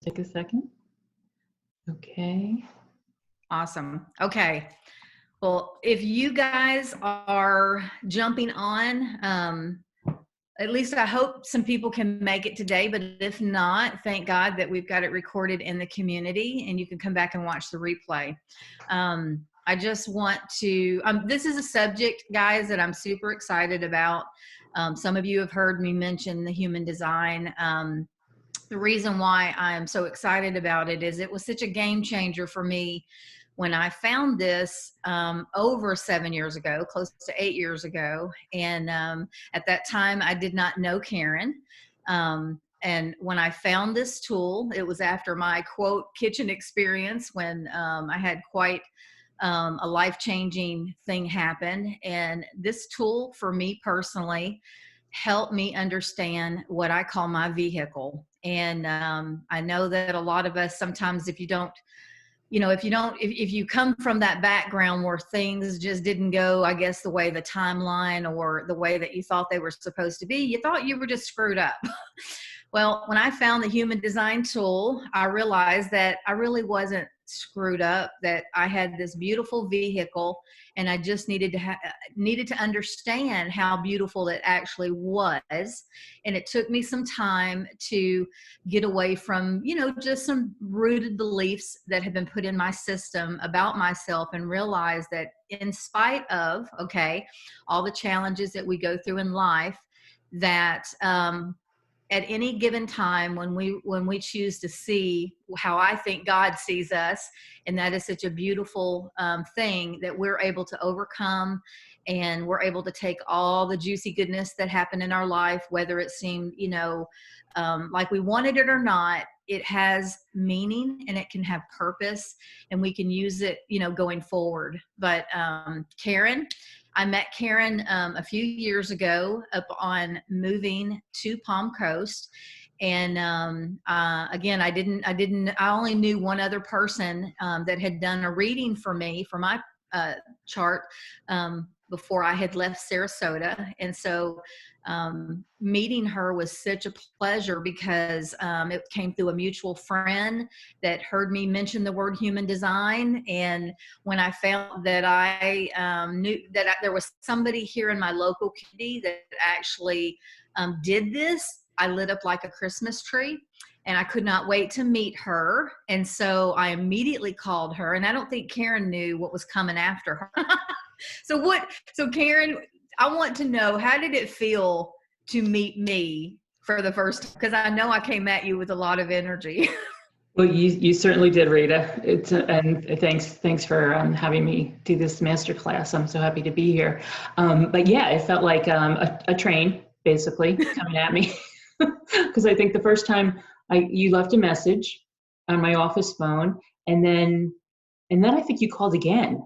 Take a second. Okay. Awesome. Okay. Well, if you guys are jumping on, at least I hope some people can make it today, but if not, thank God that we've got it recorded in the community and you can come back and watch the replay. I just want to, this is a subject, guys, that I'm super excited about. Some of you have heard me mention the human design. The reason why I'm so excited about it is it was such a game changer for me when I found this over 7 years ago, close to 8 years ago. And at that time, I did not know Karen. And when I found this tool, it was after my quote kitchen experience when I had quite a life-changing thing happen. And this tool for me personally helped me understand what I call my vehicle. And I know that a lot of us sometimes, if you come from that background where things just didn't go, I guess, the way the timeline or the way that you thought they were supposed to be, you thought you were just screwed up. Well, when I found the human design tool, I realized that I really wasn't screwed up, that I had this beautiful vehicle and I just needed to understand how beautiful it actually was. And it took me some time to get away from, just some rooted beliefs that had been put in my system about myself and realize that in spite of, all the challenges that we go through in life, that at any given time when we choose to see how I think God sees us, and that is such a beautiful thing, that we're able to overcome and we're able to take all the juicy goodness that happened in our life, whether it seemed, like we wanted it or not, it has meaning and it can have purpose and we can use it, going forward. But Karen, I met Karen a few years ago up on moving to Palm Coast. And again, I only knew one other person that had done a reading for me for my chart before I had left Sarasota. And so meeting her was such a pleasure because it came through a mutual friend that heard me mention the word human design. And when I found that I knew that there was somebody here in my local community that actually did this, I lit up like a Christmas tree. And I could not wait to meet her. And so I immediately called her. And I don't think Karen knew what was coming after her. So Karen, I want to know, how did it feel to meet me for the first time? Because I know I came at you with a lot of energy. Well, you certainly did, Rita. And thanks for having me do this masterclass. I'm so happy to be here. But yeah, it felt like a train basically coming at me, because I think the first time you left a message on my office phone, and then I think you called again.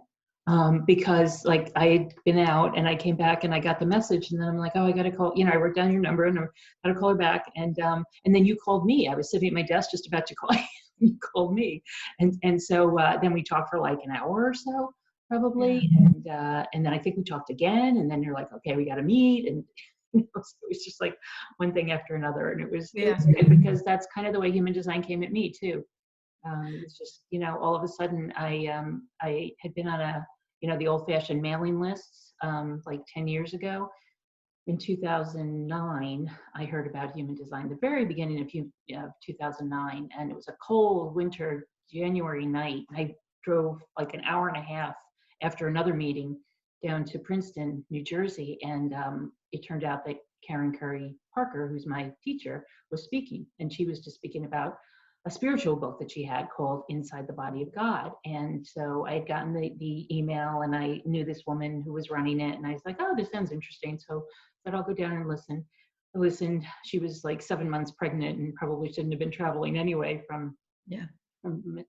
Because like I had been out and I came back and I got the message, and then I'm like, oh, I got to call, I wrote down your number and I got to call her back. And then you called me. I was sitting at my desk just about to call you. You called me. And so then we talked for like an hour or so probably. Yeah. And then I think we talked again, and then you're like, okay, we got to meet. And it was just like one thing after another. And it was good because that's kind of the way human design came at me too. It's just, all of a sudden I had been on the old-fashioned mailing lists like 10 years ago. In 2009, I heard about human design, the very beginning of 2009, and it was a cold winter January night. I drove like an hour and a half after another meeting down to Princeton, New Jersey, and it turned out that Karen Curry Parker, who's my teacher, was speaking, and she was just speaking about a spiritual book that she had called Inside the Body of God. And so I had gotten the email, and I knew this woman who was running it, and I was like, oh, this sounds interesting. So I said, I'll go down and listen. I listened. She was like 7 months pregnant and probably shouldn't have been traveling anyway from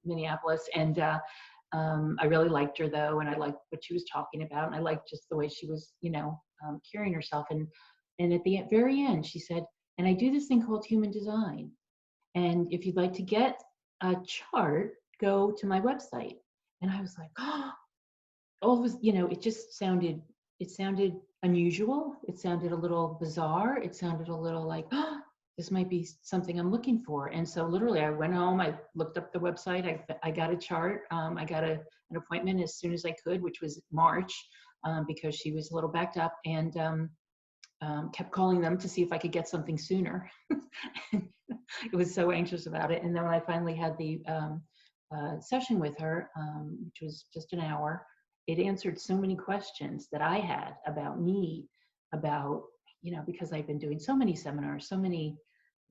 Minneapolis. And I really liked her though, and I liked what she was talking about, and I liked just the way she was, carrying herself. And at the very end, she said, and I do this thing called human design. And if you'd like to get a chart, go to my website. And I was like, oh, all was, it just sounded unusual. It sounded a little bizarre. It sounded a little like, oh, this might be something I'm looking for. And so literally I went home, I looked up the website, I got a chart, I got an appointment as soon as I could, which was March, because she was a little backed up, and kept calling them to see if I could get something sooner. It was so anxious about it. And then when I finally had the session with her, which was just an hour, it answered so many questions that I had about me, about, because I've been doing so many seminars,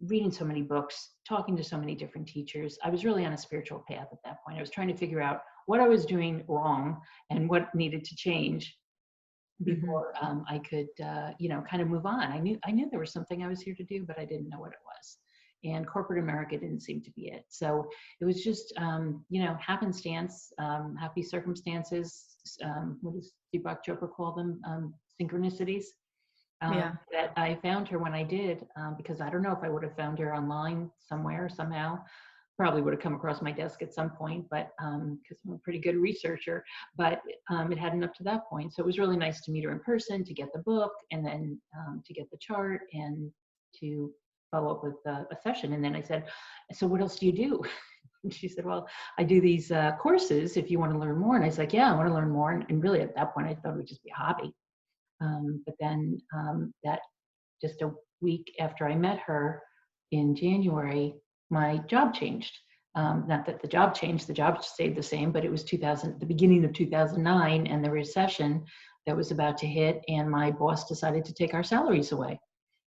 reading so many books, talking to so many different teachers. I was really on a spiritual path at that point. I was trying to figure out what I was doing wrong and what needed to change before I could, kind of move on. I knew there was something I was here to do, but I didn't know what it was. And corporate America didn't seem to be it. So it was just, happenstance, happy circumstances. What does Deepak Chopra call them? Synchronicities. That I found her when I did, because I don't know if I would have found her online somewhere, somehow. Probably would have come across my desk at some point, but because I'm a pretty good researcher, but it hadn't up to that point. So it was really nice to meet her in person, to get the book, and then to get the chart, and to follow up with a session. And then I said, so what else do you do? And she said, well, I do these courses if you want to learn more. And I was like, yeah, I want to learn more. And really at that point, I thought it would just be a hobby. But then that just a week after I met her in January, my job changed. Not that the job changed, the job stayed the same, but it was the beginning of 2009, and the recession that was about to hit, and my boss decided to take our salaries away.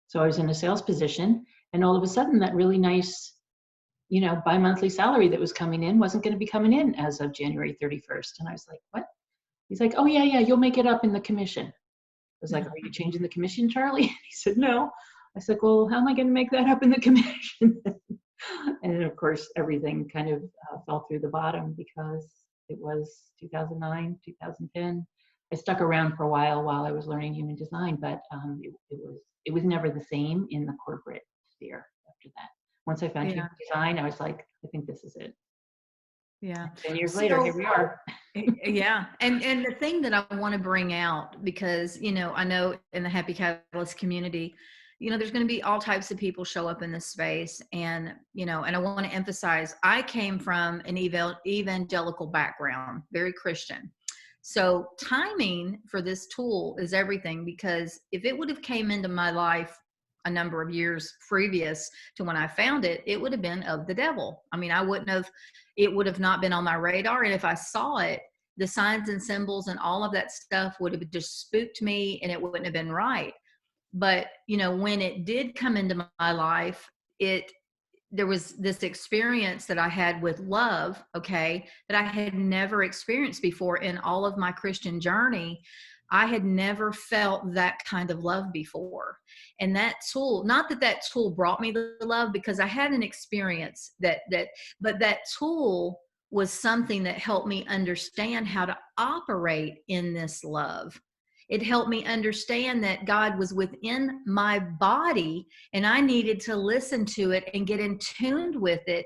So I was in a sales position, and all of a sudden that really nice, bi-monthly salary that was coming in wasn't going to be coming in as of January 31st. And I was like, what? He's like, oh yeah, you'll make it up in the commission. I was like, are you changing the commission, Charlie? He said, no. I said, well, how am I going to make that up in the commission? And then, of course, everything kind of fell through the bottom, because it was 2009, 2010. I stuck around for a while I was learning human design, but it was never the same in the corporate sphere after that. Once I found human design, I was like, I think this is it. Yeah. 10 years later, here we are. Yeah. And the thing that I want to bring out, because, I know in the Happy Catalyst community, there's going to be all types of people show up in this space. And, and I want to emphasize, I came from an evangelical background, very Christian. So timing for this tool is everything, because if it would have came into my life a number of years previous to when I found it, it would have been of the devil. I mean, it would have not been on my radar. And if I saw it, the signs and symbols and all of that stuff would have just spooked me, and it wouldn't have been right. But, when it did come into my life, there was this experience that I had with love, that I had never experienced before in all of my Christian journey. I had never felt that kind of love before. And that tool, not that tool brought me the love, because I had an experience but that tool was something that helped me understand how to operate in this love. It helped me understand that God was within my body, and I needed to listen to it and get in tune with it.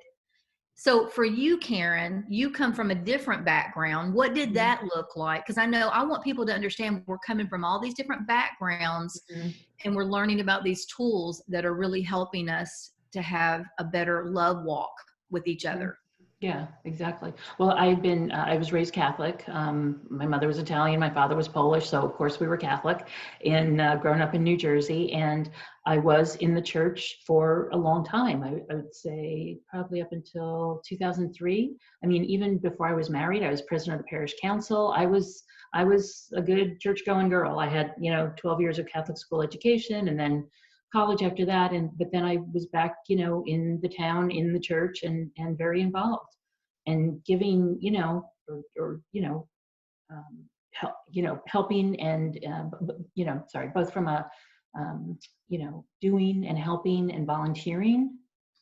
So for you, Karen, you come from a different background. What did that look like? Because I want people to understand we're coming from all these different backgrounds, and we're learning about these tools that are really helping us to have a better love walk with each other. Yeah, exactly. Well, I was raised Catholic. My mother was Italian, my father was Polish, so of course we were Catholic, and growing up in New Jersey. And I was in the church for a long time. I would say probably up until 2003. I mean, even before I was married, I was president of the parish council. I was a good church-going girl. I had, 12 years of Catholic school education, and then college after that, but then I was back, in the town, in the church, and very involved, and giving, helping, and both from a doing and helping and volunteering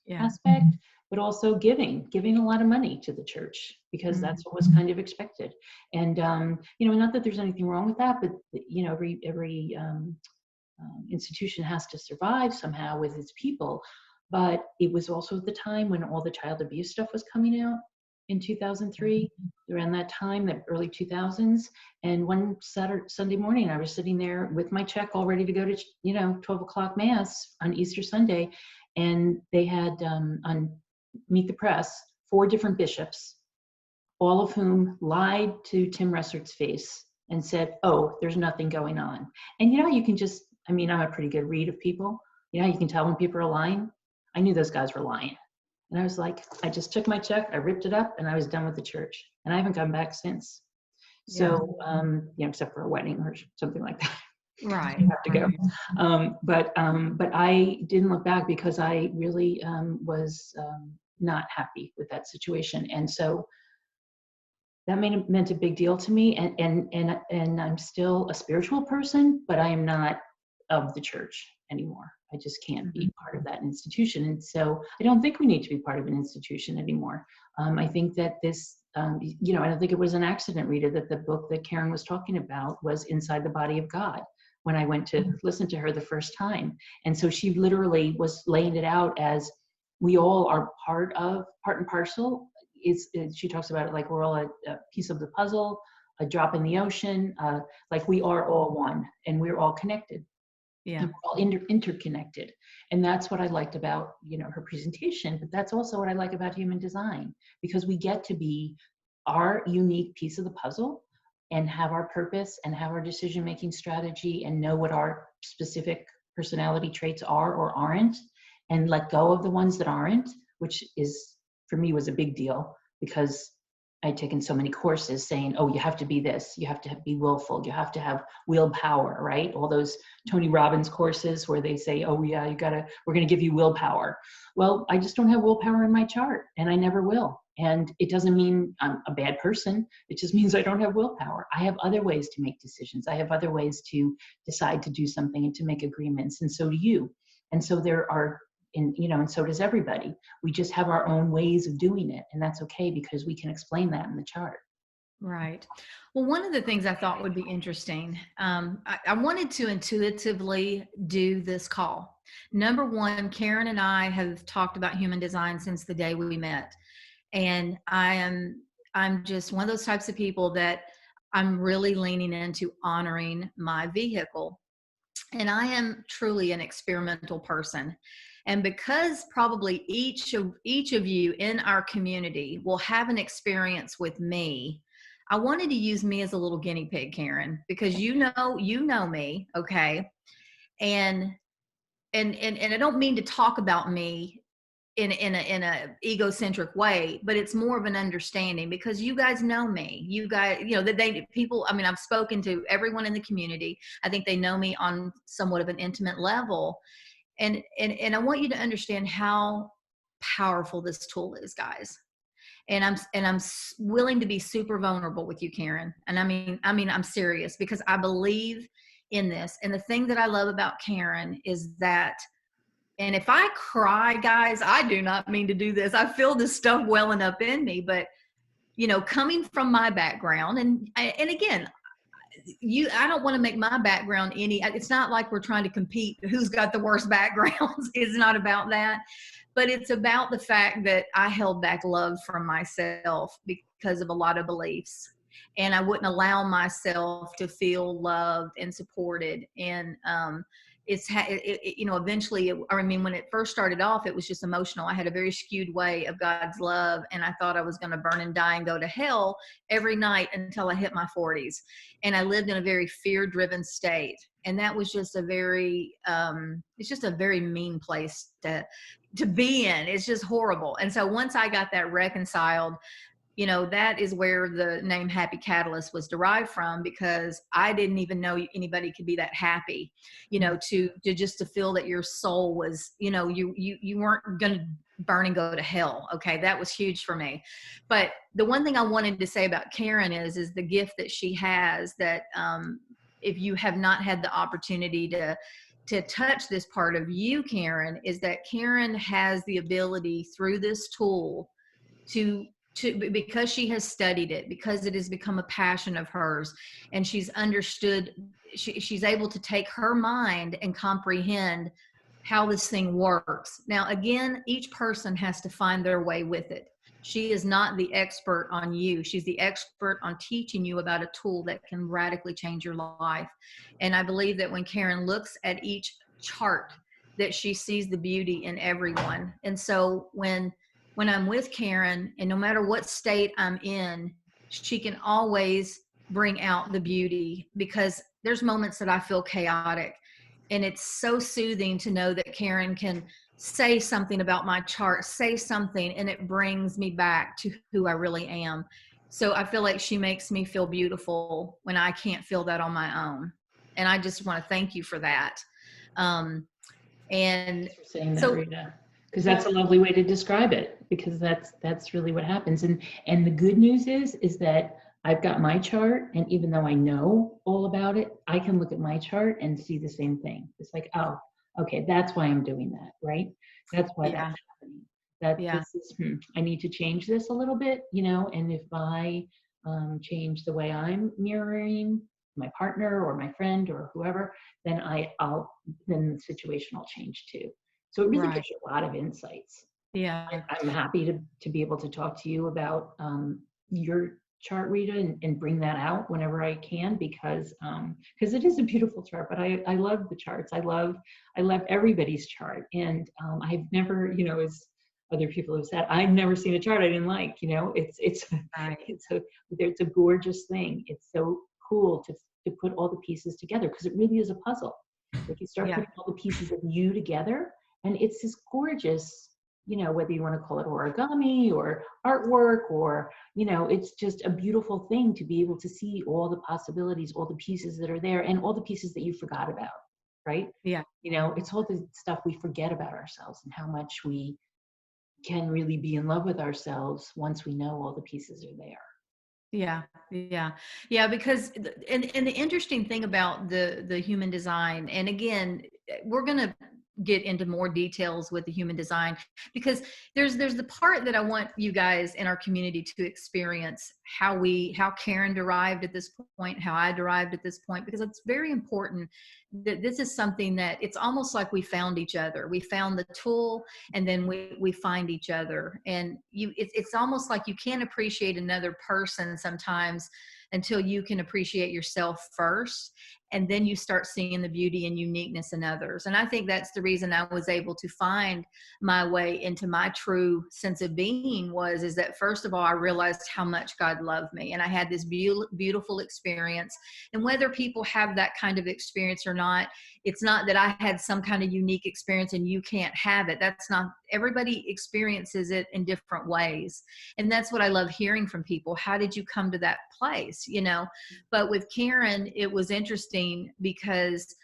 aspect, but also giving a lot of money to the church, because that's what was kind of expected. And not that there's anything wrong with that, but every institution has to survive somehow with its people. But it was also the time when all the child abuse stuff was coming out in 2003, around that time, the early 2000s. And one Sunday morning, I was sitting there with my check all ready to go to 12 o'clock mass on Easter Sunday, And they had on Meet the Press 4 different bishops, all of whom lied to Tim Ressert's face and said, oh, there's nothing going on. And you know, you can just, I mean, I'm a pretty good read of people. You know, you can tell when people are lying. I knew those guys were lying. And I was like, I just took my check, I ripped it up, and I was done with the church. And I haven't come back since. So, you know, except for a wedding or something like that. Right. You have to go. But I didn't look back because I really was not happy with that situation. And so that meant a big deal to me. And I'm still a spiritual person, but I am not of the church anymore. I just can't be part of that institution. And so I don't think we need to be part of an institution anymore. I think that this, you know, I don't think it was an accident, Rita, that the book that Karen was talking about was Inside the Body of God when I went to listen to her the first time. And so she literally was laying it out as we all are part and parcel. She talks about it like we're all a piece of the puzzle, a drop in the ocean, like we are all one and we're all connected. Yeah. And we're all interconnected. And that's what I liked about, you know, her presentation, but that's also what I like about human design, because we get to be our unique piece of the puzzle and have our purpose and have our decision-making strategy and know what our specific personality traits are or aren't, and let go of the ones that aren't, which is, for me, was a big deal because I'd taken so many courses saying, oh, you have to be this, you have to be willful, you have to have willpower, right? All those Tony Robbins courses where they say, oh yeah, we're gonna give you willpower. Well, I just don't have willpower in my chart, and I never will. And it doesn't mean I'm a bad person. It just means I don't have willpower. I have other ways to make decisions. I have other ways to decide to do something and to make agreements, and so do you. And so there are, and so does everybody. We just have our own ways of doing it, and that's okay because we can explain that in the chart. Right. Well, one of the things I thought would be interesting, I wanted to intuitively do this call. Number one, Karen and I have talked about human design since the day we met. And I'm just one of those types of people that I'm really leaning into honoring my vehicle. And I am truly an experimental person. And because probably each of you in our community will have an experience with me, I wanted to use me as a little guinea pig, Karen, because you know me, okay? And I don't mean to talk about me in a egocentric way, but it's more of an understanding because you guys know me. You guys, you know, that people, I mean, I've spoken to everyone in the community. I think they know me on somewhat of an intimate level. And I want you to understand how powerful this tool is, guys. And I'm willing to be super vulnerable with you, Karen. And I mean, I'm serious because I believe in this. And the thing that I love about Karen is that, and if I cry, guys, I do not mean to do this. I feel this stuff welling up in me, but you know, coming from my background, and again, I don't want to make my background it's not like we're trying to compete who's got the worst backgrounds. It's not about that, but it's about the fact that I held back love from myself because of a lot of beliefs, and I wouldn't allow myself to feel loved and supported. And eventually, I mean, when it first started off, it was just emotional. I had a very skewed way of God's love, and I thought I was going to burn and die and go to hell every night until I hit my 40s. And I lived in a very fear-driven state. And that was just it's just a very mean place to be in. It's just horrible. And so once I got that reconciled, you know, that is where the name Happy Catalyst was derived from, because I didn't even know anybody could be that happy, you know, to feel that your soul was, you know, you weren't going to burn and go to hell. Okay. That was huge for me. But the one thing I wanted to say about Karen is the gift that she has that, if you have not had the opportunity to touch this part of you, Karen, is that Karen has the ability through this tool because she has studied it, because it has become a passion of hers, and she's understood, she's able to take her mind and comprehend how this thing works. Now, again, each person has to find their way with it. She is not the expert on you. She's the expert on teaching you about a tool that can radically change your life. And I believe that when Karen looks at each chart, that she sees the beauty in everyone. And so when I'm with Karen, and no matter what state I'm in, she can always bring out the beauty, because there's moments that I feel chaotic. And it's so soothing to know that Karen can say something about my chart, say something, and it brings me back to who I really am. So I feel like she makes me feel beautiful when I can't feel that on my own. And I just want to thank you for that. And Thanks for saying that, so, Rita, because that's a lovely way to describe it, because that's really what happens. And the good news is that I've got my chart, and even though I know all about it, I can look at my chart and see the same thing. It's like, oh, okay, that's why I'm doing that, right? That's why yeah, that's happening. That yeah, this is, I need to change this a little bit, and if I change the way I'm mirroring my partner or my friend or whoever, then then the situation will change too. So it really right. gives you a lot of insights. Yeah, I'm happy to be able to talk to you about your chart, Rita, and bring that out whenever I can, because it is a beautiful chart. But I love the charts. I love everybody's chart, and I've never, as other people have said, I've never seen a chart I didn't like. It's right. it's a gorgeous thing. It's so cool to put all the pieces together, because it really is a puzzle. Like, you start Yeah, putting all the pieces of you together, and it's this gorgeous, whether you want to call it origami or artwork, or, it's just a beautiful thing to be able to see all the possibilities, all the pieces that are there, and all the pieces that you forgot about, right? yeah. It's all the stuff we forget about ourselves, and how much we can really be in love with ourselves once we know all the pieces are there. Yeah, yeah, yeah. Because and the interesting thing about the human design, and again, we're gonna get into more details with the human design, because there's the part that I want you guys in our community to experience how Karen derived at this point, how I derived at this point, because it's very important that this is something that it's almost like we found each other. We found the tool, and then we find each other. And it's almost like you can't appreciate another person sometimes until you can appreciate yourself first, and then you start seeing the beauty and uniqueness in others. And I think that's the reason I was able to find my way into my true sense of being, is that first of all, I realized how much God loved me, and I had this beautiful experience. And whether people have that kind of experience or not, it's not that I had some kind of unique experience and you can't have it. That's not, everybody experiences it in different ways. And that's what I love hearing from people. How did you come to that place? But with Karen, it was interesting because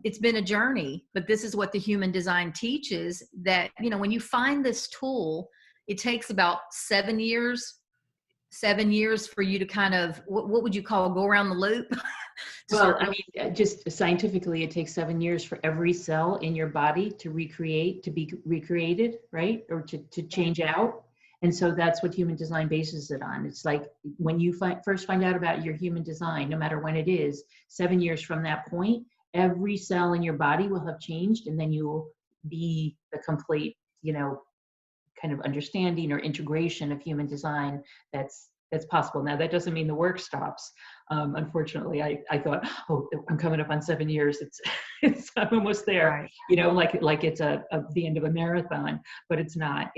it's been a journey, but this is what the human design teaches, that, when you find this tool, it takes about 7 years for you to kind of, what would you call, go around the loop? Well, I mean, just scientifically, it takes 7 years for every cell in your body to be recreated, right? Or to change out. And so that's what human design bases it on. It's like, when you first find out about your human design, no matter when it is, 7 years from that point, every cell in your body will have changed, and then you will be the complete, kind of understanding or integration of human design that's possible. Now, that doesn't mean the work stops. Unfortunately, I thought, oh, I'm coming up on 7 years. I'm almost there. Right. Like it's the end of a marathon, but it's not.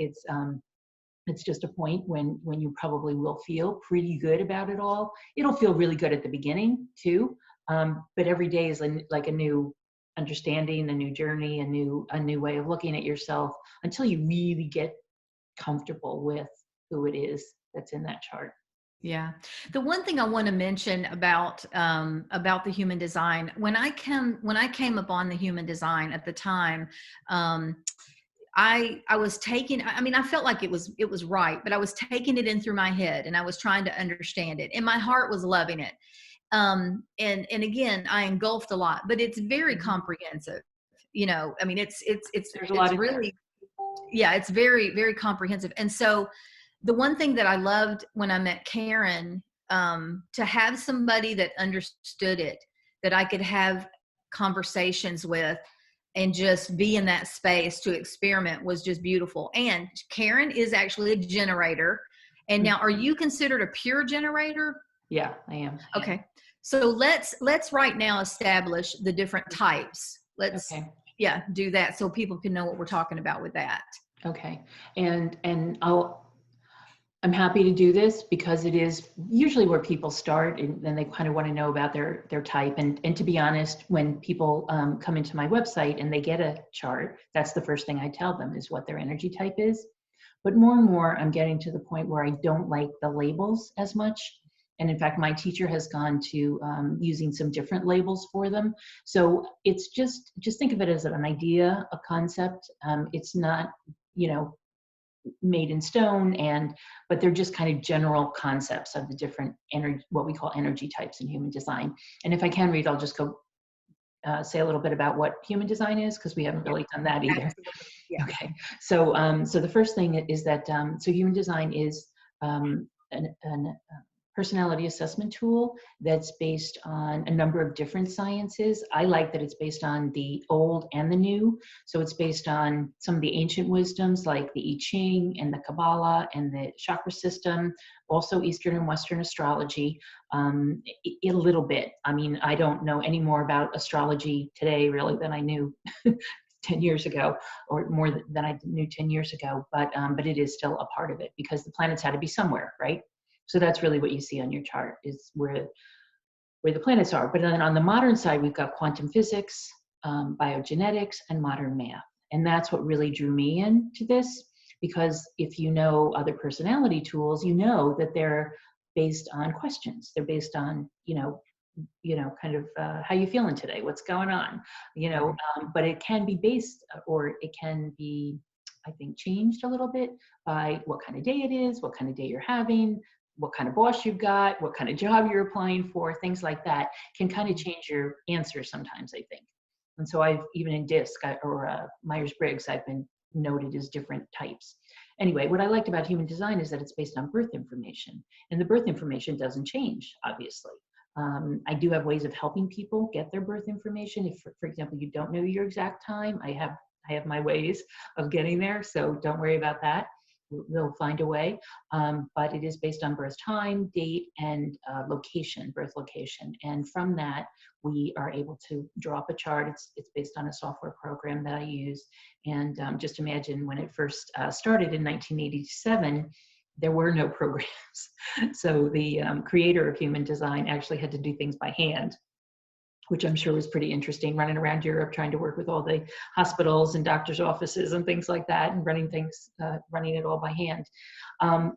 It's just a point when you probably will feel pretty good about it all. It'll feel really good at the beginning too, but every day is like a new understanding, a new journey, a new way of looking at yourself, until you really get comfortable with who it is that's in that chart. Yeah. The one thing I want to mention about the human design, when I came upon the human design at the time, I was taking, I mean, I felt like it was right, but I was taking it in through my head, and I was trying to understand it, and my heart was loving it. And again, I engulfed a lot, but it's very comprehensive. I mean, There's a lot in there. really, yeah, it's very, very comprehensive. And so the one thing that I loved when I met Karen, to have somebody that understood it, that I could have conversations with and just be in that space to experiment, was just beautiful. And Karen is actually a generator. And now, are you considered a pure generator? Yeah, I am. Okay. So let's right now establish the different types. Okay. yeah, do that so people can know what we're talking about with that. Okay. And I'm happy to do this because it is usually where people start, and then they kind of want to know about their type. And to be honest, when people come into my website and they get a chart, that's the first thing I tell them is what their energy type is. But more and more, I'm getting to the point where I don't like the labels as much. And in fact, my teacher has gone to using some different labels for them. So it's just think of it as an idea, a concept. It's not, you know, made in stone, but they're just kind of general concepts of the different energy, what we call energy types in human design. And if I can read, I'll just go say a little bit about what human design is, because we haven't really done that either. Yeah. Okay, so so the first thing is that so human design is an personality assessment tool that's based on a number of different sciences. I like that it's based on the old and the new. So it's based on some of the ancient wisdoms like the I Ching and the Kabbalah and the chakra system, also Eastern and Western astrology, a little bit. I mean, I don't know any more about astrology today really than I knew 10 years ago, or more than I knew 10 years ago, but it is still a part of it because the planets had to be somewhere, right? So that's really what you see on your chart is where the planets are. But then on the modern side, we've got quantum physics, biogenetics, and modern math. And that's what really drew me into this, because if you know other personality tools, you know that they're based on questions. They're based on, kind of how you feeling today, what's going on, but it can be based, or it can be, I think, changed a little bit by what kind of day it is, what kind of day you're having, what kind of boss you've got, what kind of job you're applying for, things like that can kind of change your answer sometimes, I think. And so I've, even in DISC or Myers-Briggs, I've been noted as different types. Anyway, what I liked about human design is that it's based on birth information, and the birth information doesn't change, obviously. I do have ways of helping people get their birth information. If, for example, you don't know your exact time, I have my ways of getting there, so don't worry about that. We'll find a way, but it is based on birth time, date, and location, birth location. And from that, we are able to draw up a chart. It's based on a software program that I use. And just imagine when it first started in 1987, there were no programs. So the creator of human design actually had to do things by hand, which I'm sure was pretty interesting, running around Europe trying to work with all the hospitals and doctors' offices and things like that, and running it all by hand.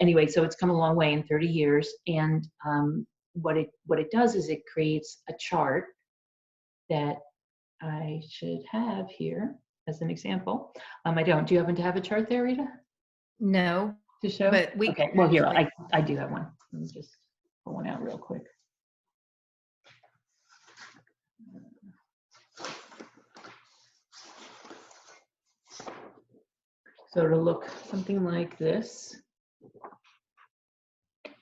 Anyway, so it's come a long way in 30 years. And what it does is it creates a chart that I should have here as an example. I don't. Do you happen to have a chart there, Rita? No. To show? But we okay. Well, here, I do have one. Let me just pull one out real quick. So it'll look something like this.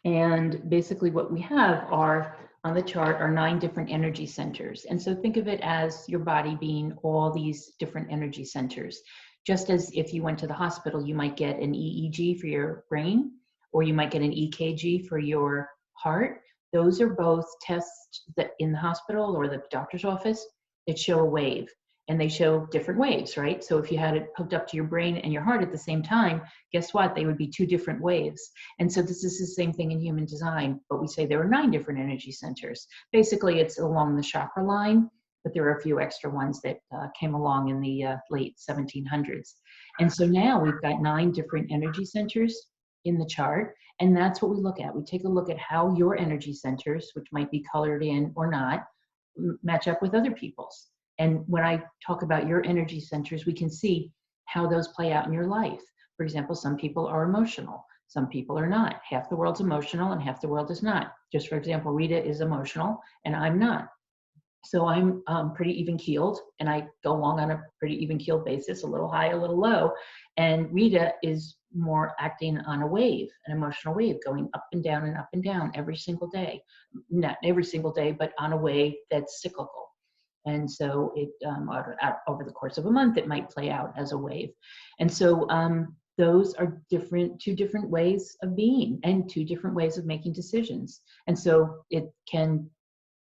And basically what we have are, on the chart, are 9 different energy centers. And so think of it as your body being all these different energy centers. Just as if you went to the hospital, you might get an EEG for your brain, or you might get an EKG for your heart. Those are both tests that in the hospital or the doctor's office that show a wave. And they show different waves, right? So if you had it hooked up to your brain and your heart at the same time, guess what? They would be 2 different waves. And so this is the same thing in human design, but we say there are 9 different energy centers. Basically, it's along the chakra line, but there are a few extra ones that came along in the late 1700s. And so now we've got 9 different energy centers in the chart, and that's what we look at. We take a look at how your energy centers, which might be colored in or not, match up with other people's. And when I talk about your energy centers, we can see how those play out in your life. For example, some people are emotional, some people are not. Half the world's emotional and half the world is not. Just for example, Rita is emotional and I'm not. So I'm pretty even-keeled, and I go along on a pretty even-keeled basis, a little high, a little low. And Rita is more acting on a wave, an emotional wave, going up and down every single day. Not every single day, but on a wave that's cyclical. And so it over the course of a month, it might play out as a wave. And so those are 2 different ways of being and 2 different ways of making decisions. And so it can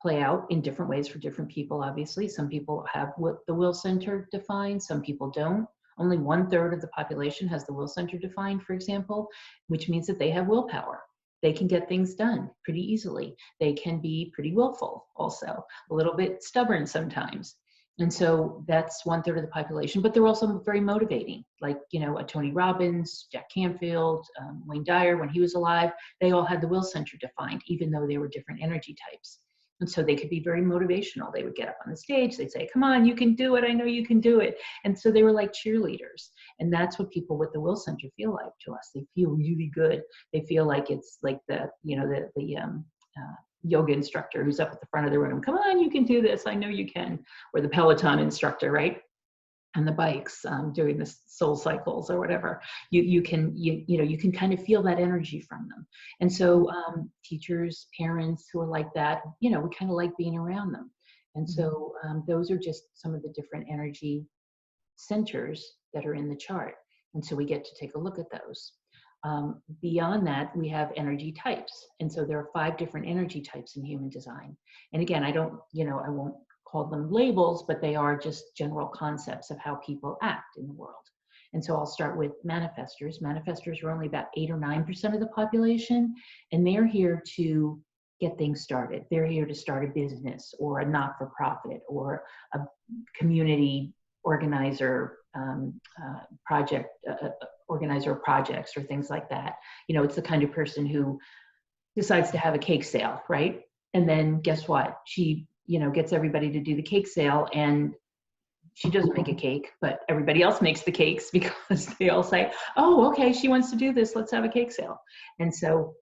play out in different ways for different people, obviously. Some people have the will center defined, some people don't. Only 1/3 of the population has the will center defined, for example, which means that they have willpower. They can get things done pretty easily. They can be pretty willful also, a little bit stubborn sometimes. And so that's 1/3 of the population, but they're also very motivating. Like, you know, a Tony Robbins, Jack Canfield, Wayne Dyer, when he was alive, they all had the will center defined, even though they were different energy types. And so they could be very motivational. They would get up on the stage, they'd say, come on, you can do it, I know you can do it. And so they were like cheerleaders. And that's what people with the will center feel like to us. They feel really good. They feel like it's like the, you know, the yoga instructor who's up at the front of the room. Come on, you can do this, I know you can. Or the Peloton instructor, right? And the bikes, doing the soul cycles or whatever. You can kind of feel that energy from them. And so teachers, parents who are like that, you know, we kind of like being around them. And so those are just some of the different energy centers that are in the chart. And so we get to take a look at those. Beyond that, we have energy types. And so there are 5 different energy types in human design. And again, I won't call them labels, but they are just general concepts of how people act in the world. And so I'll start with manifestors. Manifestors are only about 8 or 9% of the population, and they're here to get things started. They're here to start a business or a not-for-profit or a community organizer, organizer of projects or things like that. You know, it's the kind of person who decides to have a cake sale, right? And then guess what? She, you know, gets everybody to do the cake sale, and she doesn't make a cake, but everybody else makes the cakes because they all say, oh, okay, she wants to do this, let's have a cake sale. And so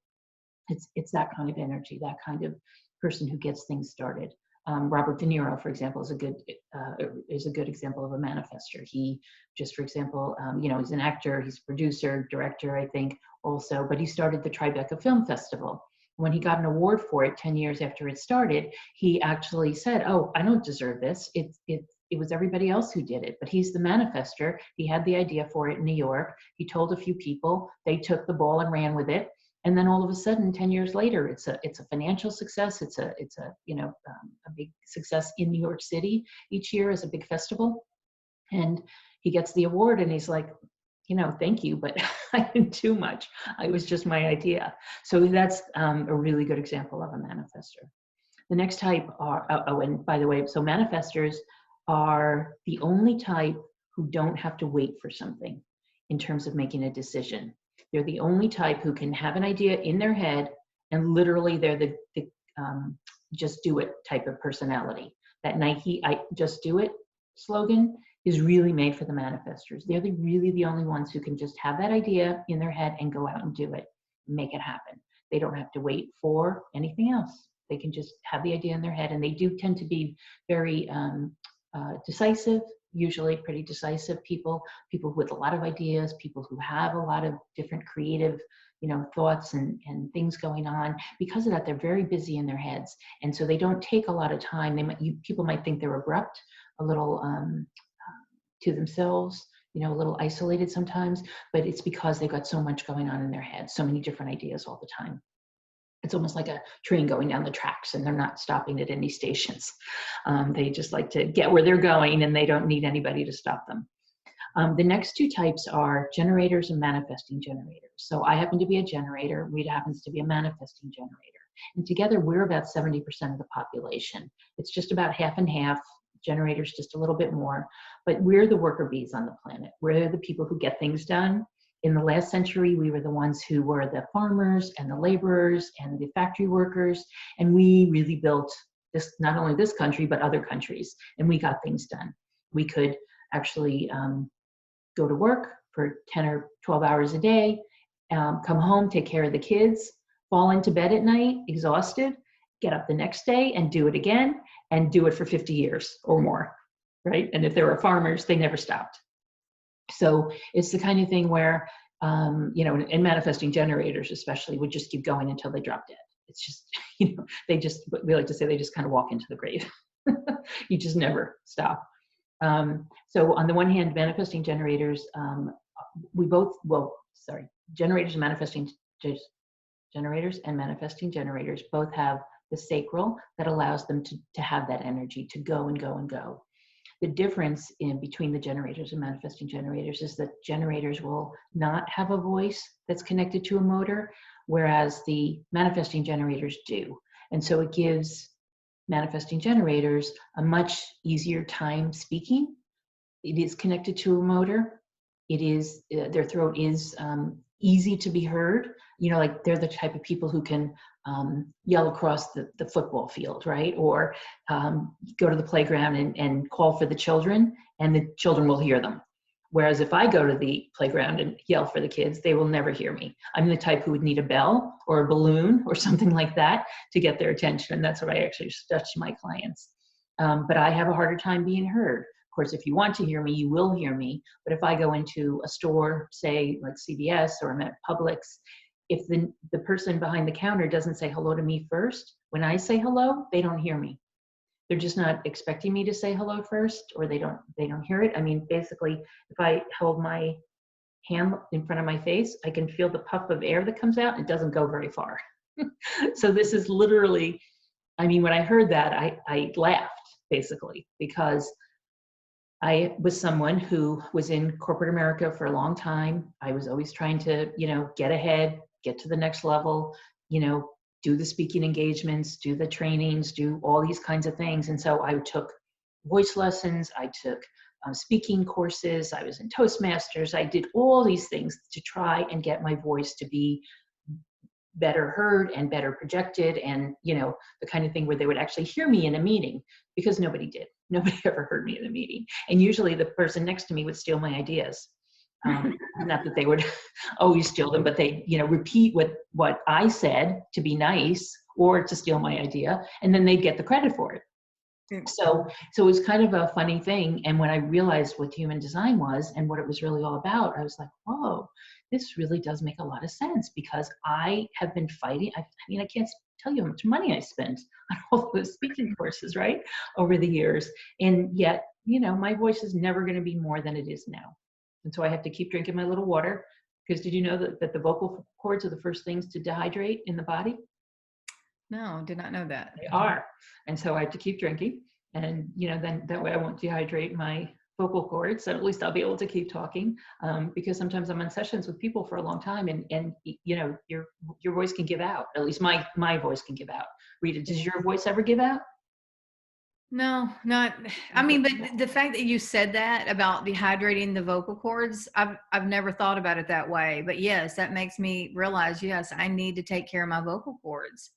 it's that kind of energy, that kind of person who gets things started. Robert De Niro, for example, is a good example of a manifestor. He just, for example, you know, he's an actor, he's a producer, director, I think, also, but he started the Tribeca Film Festival. When he got an award for it 10 years after it started, he actually said, oh, I don't deserve this. It was everybody else who did it, but he's the manifestor. He had the idea for it in New York. He told a few people, they took the ball and ran with it. And then all of a sudden, 10 years later, it's a financial success. It's a big success in New York City each year as a big festival. And he gets the award and he's like, you know, thank you, but I didn't do much. It was just my idea. So that's a really good example of a manifestor. The next type are, and by the way, so manifestors are the only type who don't have to wait for something in terms of making a decision. They're the only type who can have an idea in their head and literally they're the just do it type of personality. That Nike, I just do it slogan is really made for the manifestors. They're really the only ones who can just have that idea in their head and go out and do it, make it happen. They don't have to wait for anything else. They can just have the idea in their head, and they do tend to be very decisive, usually pretty decisive people with a lot of ideas, people who have a lot of different creative, you know, thoughts and things going on. Because of that, they're very busy in their heads. And so they don't take a lot of time. People might think they're abrupt, a little to themselves, you know, a little isolated sometimes, but it's because they've got so much going on in their head, so many different ideas all the time. It's almost like a train going down the tracks and they're not stopping at any stations. They just like to get where they're going and they don't need anybody to stop them. The next 2 types are generators and manifesting generators. So I happen to be a generator. Rita happens to be a manifesting generator. And together we're about 70% of the population. It's just about half and half. Generators just a little bit more, but we're the worker bees on the planet. We're the people who get things done. In the last century, we were the ones who were the farmers and the laborers and the factory workers, and we really built this, not only this country, but other countries, and we got things done. We could actually go to work for 10 or 12 hours a day, come home, take care of the kids, fall into bed at night, exhausted, get up the next day and do it again, and do it for 50 years or more, right? And if there were farmers, they never stopped. So it's the kind of thing where, you know, and manifesting generators especially would just keep going until they drop dead. It's just, you know, we like to say they just kind of walk into the grave. You just never stop. So on the one hand, manifesting generators, generators and manifesting generators both have the sacral, that allows them to have that energy to go and go and go. The difference in between the generators and manifesting generators is that generators will not have a voice that's connected to a motor, whereas the manifesting generators do. And so it gives manifesting generators a much easier time speaking. It is connected to a motor. It is, their throat is easy to be heard. You know, like they're the type of people who can yell across the football field, right? Or go to the playground and call for the children, and the children will hear them. Whereas if I go to the playground and yell for the kids, they will never hear me. I'm the type who would need a bell or a balloon or something like that to get their attention. And that's what I actually touch my clients. But I have a harder time being heard. Of course, if you want to hear me, you will hear me. But if I go into a store, say like CVS, or I'm at Publix, if the person behind the counter doesn't say hello to me first, when I say hello, they don't hear me. They're just not expecting me to say hello first, or they don't hear it. I mean, basically, if I hold my hand in front of my face, I can feel the puff of air that comes out. It doesn't go very far. So this is literally, I mean, when I heard that, I laughed, basically, because I was someone who was in corporate America for a long time. I was always trying to, you know, get ahead, get to the next level, you know, do the speaking engagements, do the trainings, do all these kinds of things. And so I took voice lessons, I took speaking courses, I was in Toastmasters, I did all these things to try and get my voice to be better heard and better projected, and, you know, the kind of thing where they would actually hear me in a meeting, because nobody did. Nobody ever heard me in a meeting. And usually the person next to me would steal my ideas. Not that they would always steal them, but they, you know, repeat what I said to be nice or to steal my idea, and then they'd get the credit for it. So it was kind of a funny thing. And when I realized what human design was and what it was really all about, I was like, whoa, this really does make a lot of sense, because I have been fighting. I mean, I can't tell you how much money I spent on all those speaking courses, right, over the years. And yet, you know, my voice is never going to be more than it is now. And so I have to keep drinking my little water, because did you know that the vocal cords are the first things to dehydrate in the body? No, did not know that. They are. And so I have to keep drinking. And, you know, then that way I won't dehydrate my vocal cords. So at least I'll be able to keep talking, because sometimes I'm on sessions with people for a long time, and you know, your voice can give out. At least my voice can give out. Rita, does your voice ever give out? No, not, I mean, but the fact that you said that about dehydrating the vocal cords, I've never thought about it that way. But yes, that makes me realize, yes, I need to take care of my vocal cords.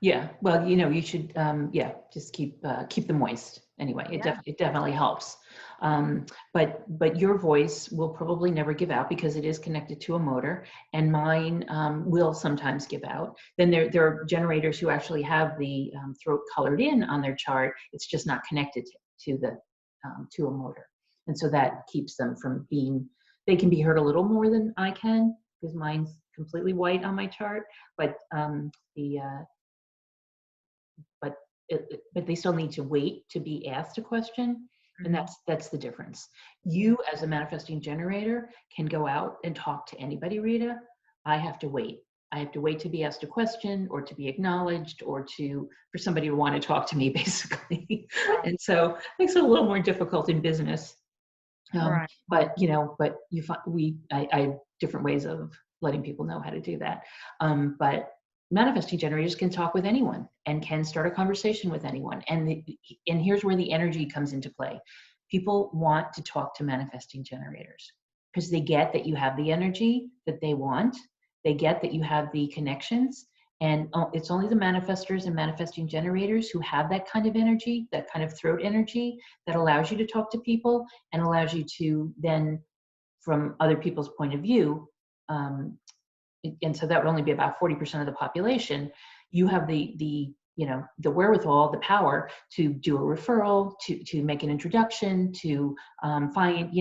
Yeah, well, you know, you should, yeah, just keep them moist. Anyway, it definitely helps. But your voice will probably never give out, because it is connected to a motor, and mine will sometimes give out. Then there are generators who actually have the throat colored in on their chart. It's just not connected to a motor, and so that keeps them from being. They can be heard a little more than I can, because mine's completely white on my chart, but but they still need to wait to be asked a question. And that's the difference. You, as a manifesting generator, can go out and talk to anybody, Rita. I have to wait. I have to wait to be asked a question, or to be acknowledged, or for somebody to want to talk to me, basically. And so it makes it a little more difficult in business. Right. But you know, I have different ways of letting people know how to do that. But manifesting generators can talk with anyone and can start a conversation with anyone. And here's where the energy comes into play. People want to talk to manifesting generators because they get that you have the energy that they want. They get that you have the connections. And it's only the manifestors and manifesting generators who have that kind of energy, that kind of throat energy, that allows you to talk to people and allows you to then, from other people's point of view, and so that would only be about 40% of the population. You have the wherewithal, the power to do a referral, to make an introduction, to find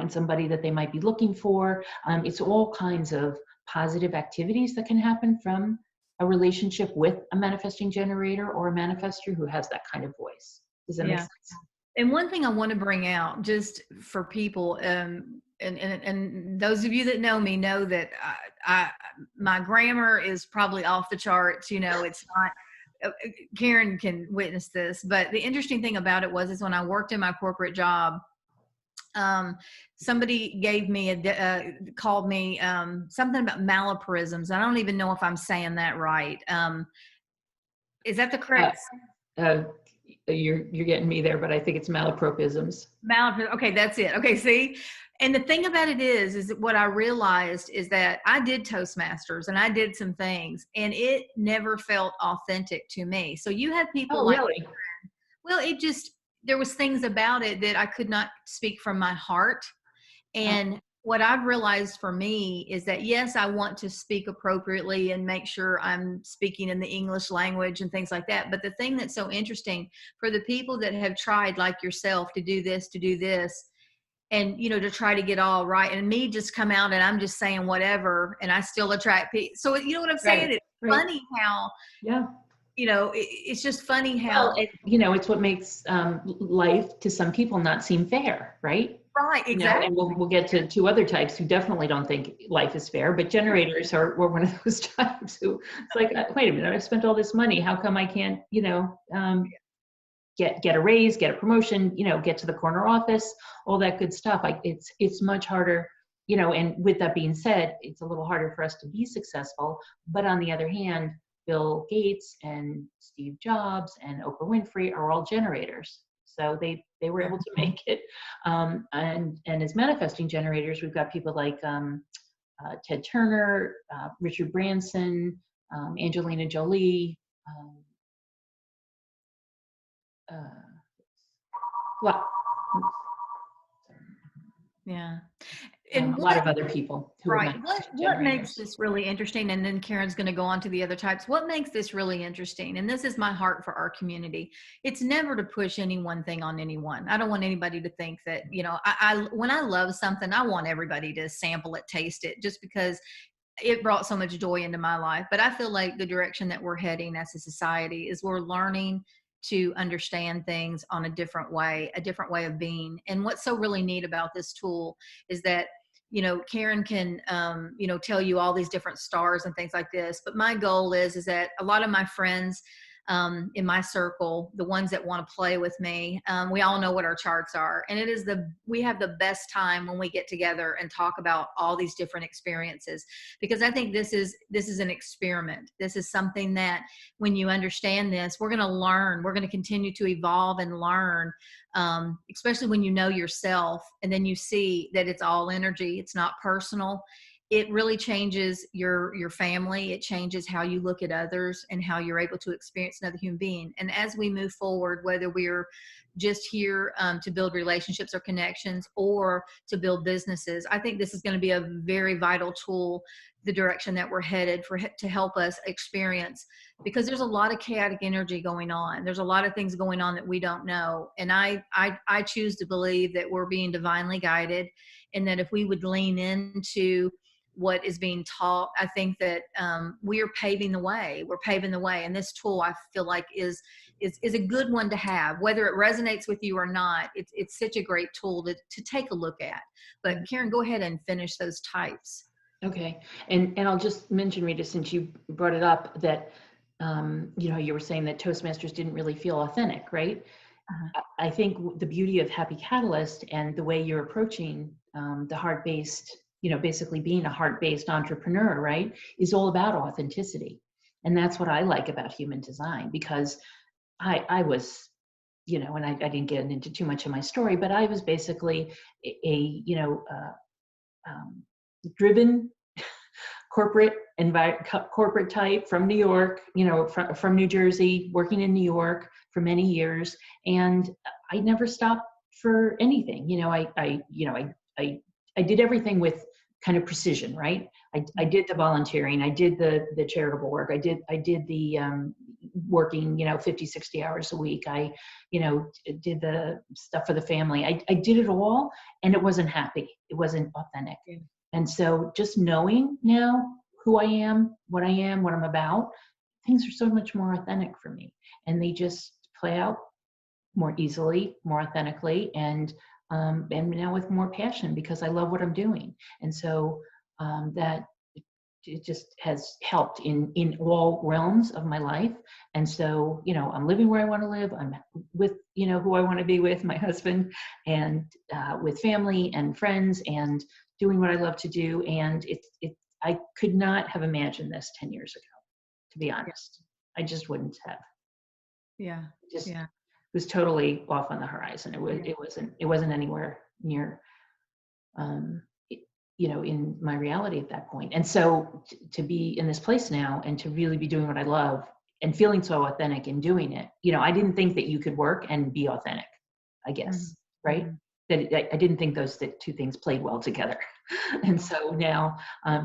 somebody that they might be looking for. It's all kinds of positive activities that can happen from a relationship with a manifesting generator or a manifestor who has that kind of voice. Does that make sense? And one thing I want to bring out just for people, and those of you that know me know that my grammar is probably off the charts. You know, it's not Karen can witness this, but the interesting thing about it is when I worked in my corporate job, somebody gave me called me something about malapropisms. I don't even know if I'm saying that right. Is that the correct? You're getting me there, but I think it's malapropisms. Okay, that's it. Okay, see? And the thing about it is what I realized is that I did Toastmasters and I did some things and it never felt authentic to me. So you have people Really? Well, there was things about it that I could not speak from my heart. And what I've realized for me is that, yes, I want to speak appropriately and make sure I'm speaking in the English language and things like that. But the thing that's so interesting for the people that have tried, like yourself, to do this, and, to try to get all right, and me just come out and I'm just saying whatever, and I still attract people. So, you know what I'm saying? It's funny how, it's just funny how. Well, it's what makes life to some people not seem fair, right? Right, exactly. And we'll get to two other types who definitely don't think life is fair, but generators were one of those types who, it's like, wait a minute, I've spent all this money. How come I can't, get a raise, get a promotion, get to the corner office, all that good stuff. It's much harder, and with that being said, it's a little harder for us to be successful. But on the other hand, Bill Gates and Steve Jobs and Oprah Winfrey are all generators. So they were able to make it. And as manifesting generators, we've got people like Ted Turner, Richard Branson, Angelina Jolie, yeah. And a lot of other people. Right. What makes this really interesting, and then Karen's going to go on to the other types. What makes this really interesting, and this is my heart for our community, it's never to push any one thing on anyone. I don't want anybody to think that, when I love something, I want everybody to sample it, taste it, just because it brought so much joy into my life. But I feel like the direction that we're heading as a society is we're learning to understand things on a different way of being. And what's so really neat about this tool is that, Karen can, tell you all these different stars and things like this. But my goal is that a lot of my friends in my circle, the ones that want to play with me, we all know what our charts are. And we have the best time when we get together and talk about all these different experiences, because I think this is an experiment. This is something that when you understand this, we're going to learn, we're going to continue to evolve and learn, especially when you know yourself and then you see that it's all energy. It's not personal. It really changes your family. It changes how you look at others and how you're able to experience another human being. And as we move forward, whether we're just here to build relationships or connections or to build businesses, I think this is going to be a very vital tool, the direction that we're headed to help us experience, because there's a lot of chaotic energy going on. There's a lot of things going on that we don't know. And I choose to believe that we're being divinely guided, and that if we would lean into what is being taught, I think that we are paving the way. We're paving the way. And this tool, I feel like, is a good one to have, whether it resonates with you or not. It's such a great tool to take a look at. But Karen, go ahead and finish those types. Okay. And I'll just mention, Rita, since you brought it up, that, you were saying that Toastmasters didn't really feel authentic, right? Uh-huh. I think the beauty of Happy Catalyst and the way you're approaching the heart-based, basically being a heart-based entrepreneur, right, is all about authenticity. And that's what I like about human design, because I was, and I didn't get into too much of my story, but I was basically a driven corporate type from New York, from New Jersey, working in New York for many years. And I never stopped for anything. I did everything with kind of precision, right? I did the volunteering, I did the charitable work, I did the working, 50, 60 hours a week. I, did the stuff for the family. I did it all, and it wasn't happy. It wasn't authentic. Yeah. And so just knowing now who I am, what I'm about, things are so much more authentic for me. And they just play out more easily, more authentically, and now with more passion, because I love what I'm doing. And so that it just has helped in all realms of my life. And so, I'm living where I want to live. I'm with, who I want to be with, my husband, and with family and friends, and doing what I love to do. And I could not have imagined this 10 years ago, to be honest. I just wouldn't have. Yeah. Just Yeah. was totally off on the horizon. It wasn't anywhere near, in my reality at that point. And so to be in this place now and to really be doing what I love and feeling so authentic in doing it, I didn't think that you could work and be authentic, I guess, right? That I didn't think those two things played well together. And so now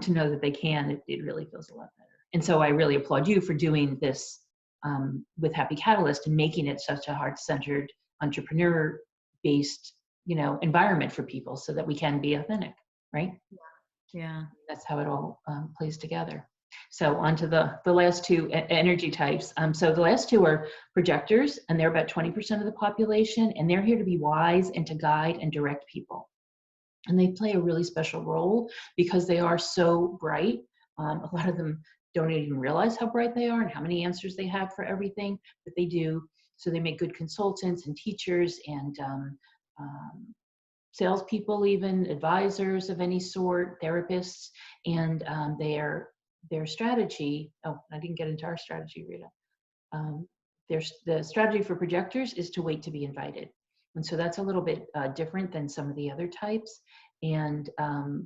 to know that they can, it really feels a lot better. And so I really applaud you for doing this with Happy Catalyst and making it such a heart-centered, entrepreneur-based, environment for people so that we can be authentic, right? Yeah. That's how it all plays together. So on to the last two energy types. So the last two are projectors, and they're about 20% of the population, and they're here to be wise and to guide and direct people. And they play a really special role because they are so bright. A lot of them don't even realize how bright they are and how many answers they have for everything, but they do. So they make good consultants and teachers and salespeople, even advisors of any sort, therapists, and their strategy. Oh, I didn't get into our strategy, Rita. The strategy for projectors is to wait to be invited. And so that's a little bit different than some of the other types. And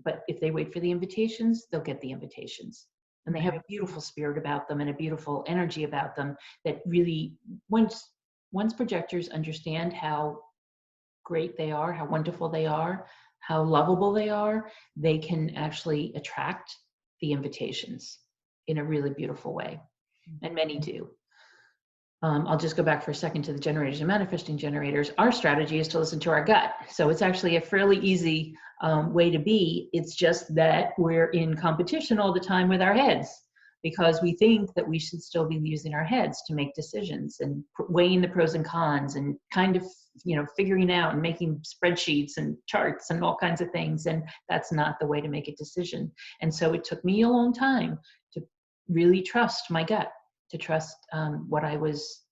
but if they wait for the invitations, they'll get the invitations. And they have a beautiful spirit about them and a beautiful energy about them that really, once projectors understand how great they are, how wonderful they are, how lovable they are, they can actually attract the invitations in a really beautiful way. And many do. I'll just go back for a second to the generators and manifesting generators. Our strategy is to listen to our gut. So it's actually a fairly easy way to be. It's just that we're in competition all the time with our heads because we think that we should still be using our heads to make decisions and weighing the pros and cons and kind of, figuring out and making spreadsheets and charts and all kinds of things. And that's not the way to make a decision. And so it took me a long time to really trust my gut, to trust what I was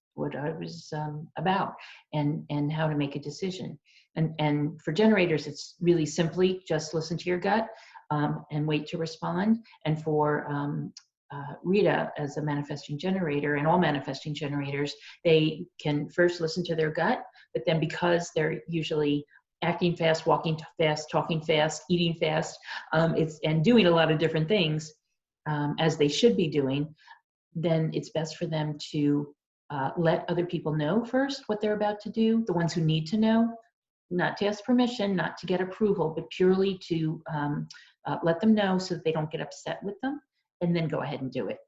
about and how to make a decision. And for generators, it's really simply just listen to your gut and wait to respond. And for Rita, as a manifesting generator, and all manifesting generators, they can first listen to their gut, but then because they're usually acting fast, walking fast, talking fast, eating fast, and doing a lot of different things as they should be doing, then it's best for them to let other people know first what they're about to do, the ones who need to know, not to ask permission, not to get approval, but purely to let them know so that they don't get upset with them, and then go ahead and do it.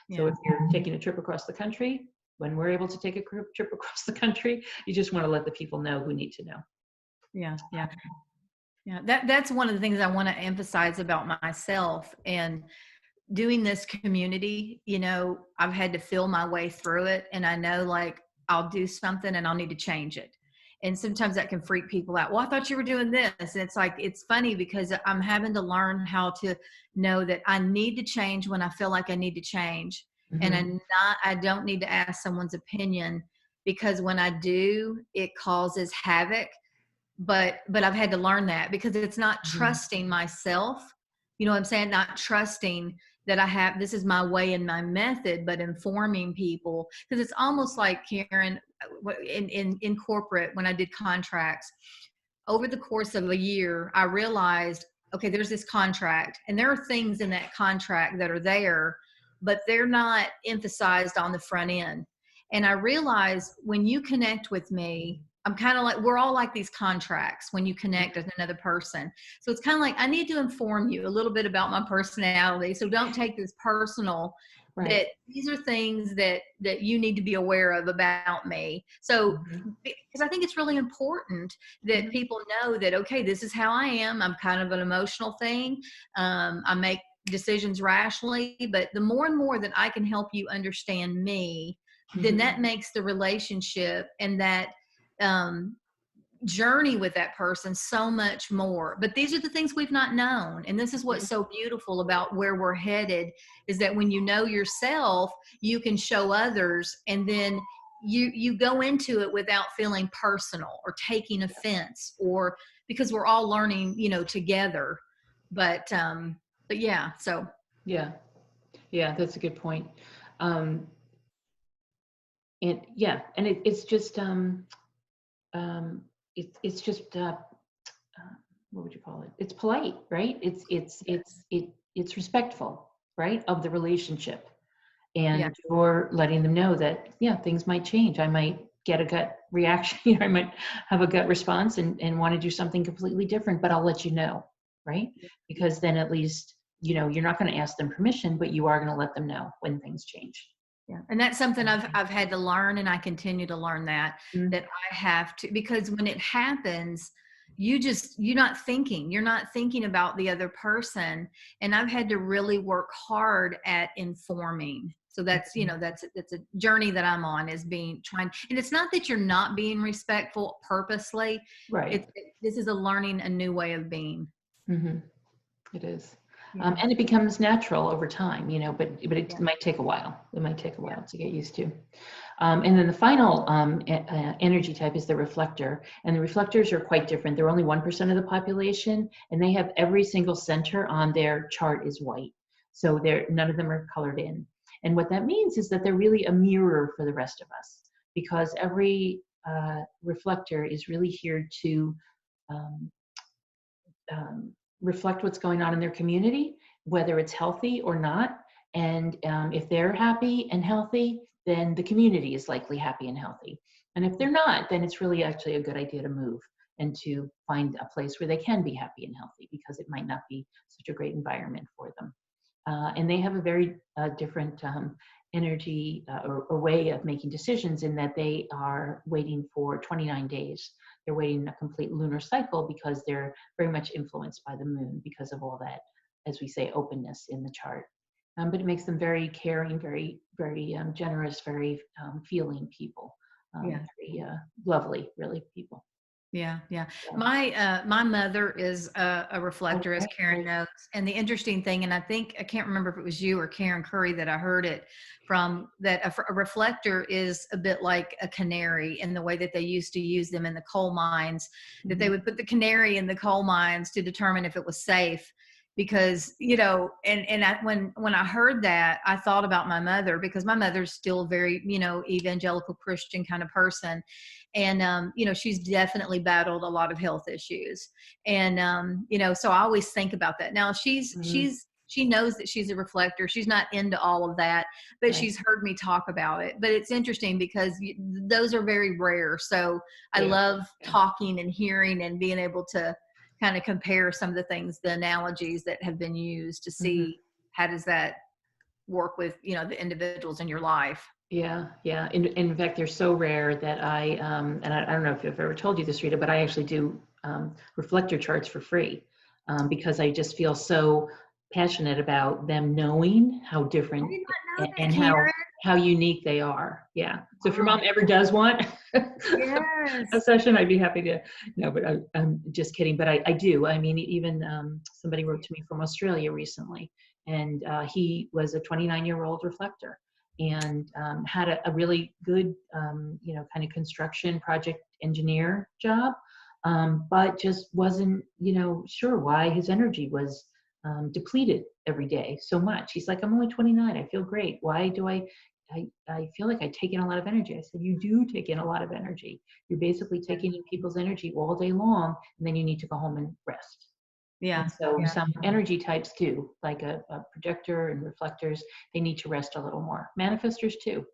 Yeah. So if you're taking a trip across the country, when we're able to take a trip across the country, you just want to let the people know who need to know. Yeah. That's one of the things I want to emphasize about myself. And doing this community, I've had to feel my way through it. And I know, like, I'll do something and I'll need to change it. And sometimes that can freak people out. Well, I thought you were doing this. And it's like, it's funny because I'm having to learn how to know that I need to change when I feel like I need to change. Mm-hmm. And I don't need to ask someone's opinion, because when I do, it causes havoc. But I've had to learn that, because it's not trusting myself. You know what I'm saying? Not trusting that this is my way and my method, but informing people. Because it's almost like, Karen, in corporate, when I did contracts, over the course of a year, I realized, okay, there's this contract, and there are things in that contract that are there, but they're not emphasized on the front end. And I realized when you connect with me, I'm kind of like, we're all like these contracts when you connect with another person. So it's kind of like, I need to inform you a little bit about my personality. So don't take this personal, right? That these are things that you need to be aware of about me. So, because I think it's really important that people know that, okay, this is how I am. I'm kind of an emotional thing. I make decisions rationally, but the more and more that I can help you understand me, then that makes the relationship and that journey with that person so much more. But these are the things we've not known. And this is what's so beautiful about where we're headed, is that when you know yourself, you can show others, and then you go into it without feeling personal or taking offense, or because we're all learning, together. But yeah, so Yeah. Yeah, that's a good point. Um, and yeah, and it's just it's just what would you call it? It's polite, right? It's respectful, right, of the relationship. yeah, And you're letting them know that, yeah, things might change. I might get a gut reaction, I might have a gut response and want to do something completely different, but I'll let you know, right? Because then at least, you're not going to ask them permission, but you are going to let them know when things change. yeah. And that's something I've had to learn, and I continue to learn Mhm. that I have to, because when it happens, you're not thinking about the other person. And I've had to really work hard at informing. So that's, that's a journey that I'm on, is trying. And it's not that you're not being respectful purposely. Right. This is a learning a new way of being. Hmm. It is. Yeah. And it becomes natural over time, but it Yeah. might take a while. It might take a while to get used to. And then the final energy type is the reflector. And the reflectors are quite different. They're only 1% of the population, and they have every single center on their chart is white. So none of them are colored in. And what that means is that they're really a mirror for the rest of us, because every reflector is really here to um, reflect what's going on in their community, whether it's healthy or not. And if they're happy and healthy, then the community is likely happy and healthy. And if they're not, then it's really actually a good idea to move and to find a place where they can be happy and healthy, because it might not be such a great environment for them. And they have a very different energy or way of making decisions, in that they are waiting for 29 days. They're waiting a complete lunar cycle, because they're very much influenced by the moon, because of all that, as we say, openness in the chart. But it makes them very caring, very, very generous, very feeling people, Yeah. very lovely, really people. Yeah, yeah. So, My mother is a reflector, as okay, Karen great. knows. And the interesting thing, and I can't remember if it was you or Karen Curry that I heard it from, that a reflector is a bit like a canary, in the way that they used to use them in the coal mines, that they Mhm. would put the canary in the coal mines to determine if it was safe. Because, when I heard that, I thought about my mother, because my mother's still very, evangelical Christian kind of person. And she's definitely battled a lot of health issues. And so I always think about that. Now Mhm. she knows that she's a reflector. She's not into all of that, but Right. she's heard me talk about it. But it's interesting, because those are very rare. So I They are. love Yeah. talking and hearing and being able to kind of compare some of the things, the analogies that have been used, to Mhm. see how does that work with, the individuals in your life. Yeah, yeah. In fact, they're so rare that and I don't know if I've ever told you this, Rita, but I actually do reflector charts for free, because I just feel so passionate about them knowing how I different did not know that, and Karen. how unique they are. Yeah. So if your mom Wow. ever does want a Yes. session, I'd be happy to. No, but I'm just kidding. But I do. I mean, even somebody wrote to me from Australia recently, and he was a 29-year-old reflector, and had a really good, kind of construction project engineer job, but just wasn't, sure why his energy was depleted every day so much. He's like, I'm only 29. I feel great. Why do I feel like I take in a lot of energy? I said, you do take in a lot of energy. You're basically taking in people's energy all day long, and then you need to go home and rest. Yeah. And so Yeah. some energy types do, like a projector and reflectors, they need to rest a little more. Manifestors too.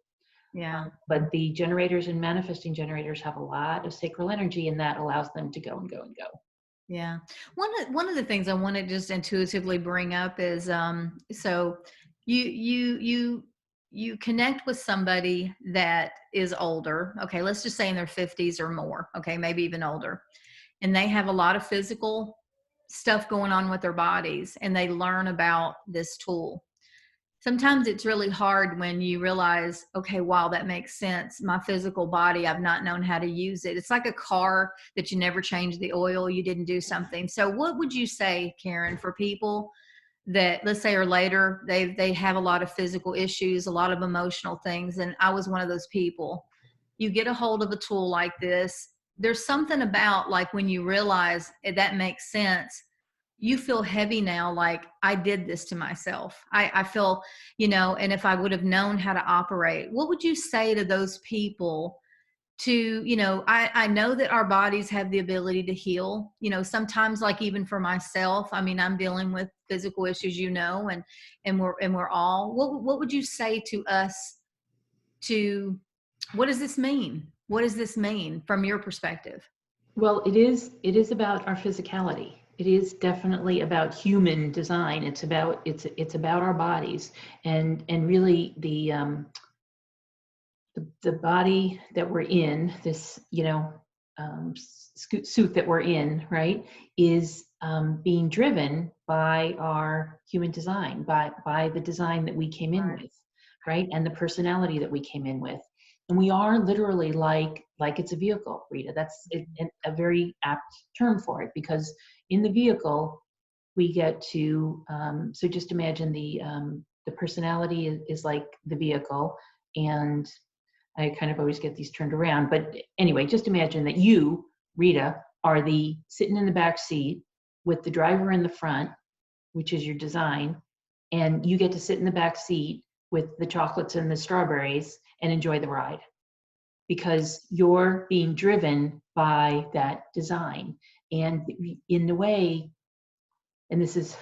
Yeah. But the generators and manifesting generators have a lot of sacral energy, and that allows them to go and go and go. Yeah. One of the things I want to just intuitively bring up is, so you connect with somebody that is older. Okay, let's just say in their 50s or more. Okay, maybe even older. And they have a lot of physical stuff going on with their bodies, and they learn about this tool. Sometimes it's really hard when you realize, okay, wow, that makes sense. My physical body, I've not known how to use it. It's like a car that you never changed the oil, you didn't do something. So what would you say, Karen, for people that, let's say, or later, they have a lot of physical issues, a lot of emotional things, and I was one of those people. You get a hold of a tool like this, there's something about, like, when you realize that makes sense, you feel heavy now, like, I did this to myself. I feel, and if I would have known how to operate, what would you say to those people? To, I know that our bodies have the ability to heal, sometimes, like, even for myself, I mean, I'm dealing with physical issues, and we're all, what would you say to us? To, what does this mean? What does this mean from your perspective? Well, it is about our physicality. It is definitely about human design. It's about our bodies, and really the body that we're in, this suit that we're in, right, is being driven by our human design, by the design that we came in Right. with, right, and the personality that we came in with. And we are literally like it's a vehicle, Rita. That's a very apt term for it, because in the vehicle we get to, so just imagine the personality is like the vehicle, and I kind of always get these turned around. But anyway, just imagine that you, Rita, are the sitting in the back seat with the driver in the front, which is your design, and you get to sit in the back seat with the chocolates and the strawberries and enjoy the ride, because you're being driven by that design. And in the way, and this is,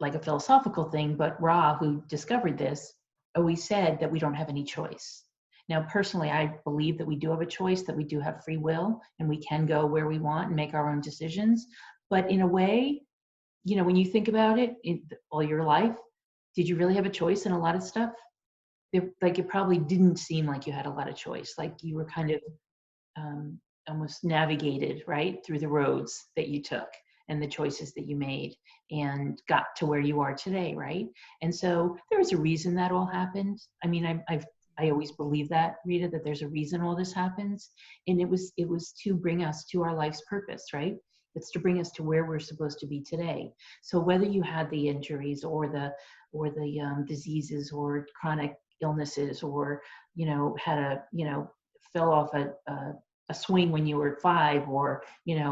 like a philosophical thing, but Ra, who discovered this, always said that we don't have any choice. Now, personally, I believe that we do have a choice, that we do have free will, and we can go where we want and make our own decisions. But in a way, when you think about it, in all your life, did you really have a choice in a lot of stuff? Like, it probably didn't seem like you had a lot of choice. Like, you were kind of um, almost navigated right through the roads that you took and the choices that you made, and got to where you are today, right? And so there was a reason that all happened. I mean, I always believe that, Rita, that there's a reason all this happens, and it was to bring us to our life's purpose, right? It's to bring us to where we're supposed to be today. So whether you had the injuries or the diseases or chronic illnesses, or had fell off a swing when you were 5, or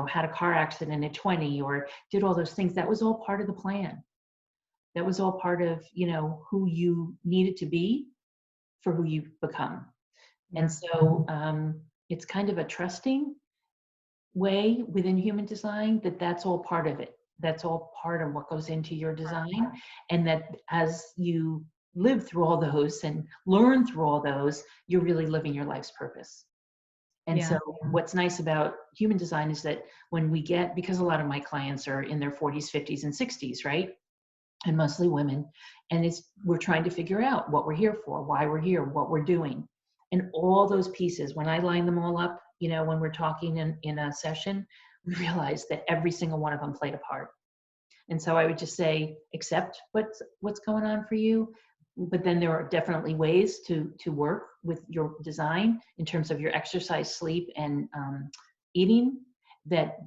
had a car accident at 20, or did all those things, that was all part of the plan. That was all part of who you needed to be for who you've become. Yeah. And so it's kind of a trusting way within human design, that's all part of it. That's all part of what goes into your design. And that as you live through all those and learn through all those, you're really living your life's purpose. And Yeah. so what's nice about human design is that when we get, because a lot of my clients are in their 40s, 50s, and 60s, right? And mostly women. And we're trying to figure out what we're here for, why we're here, what we're doing. And all those pieces, when I line them all up, when we're talking in a session, we realize that every single one of them played a part. And so I would just say, accept what's going on for you. But then there are definitely ways to work with your design in terms of your exercise, sleep, and eating that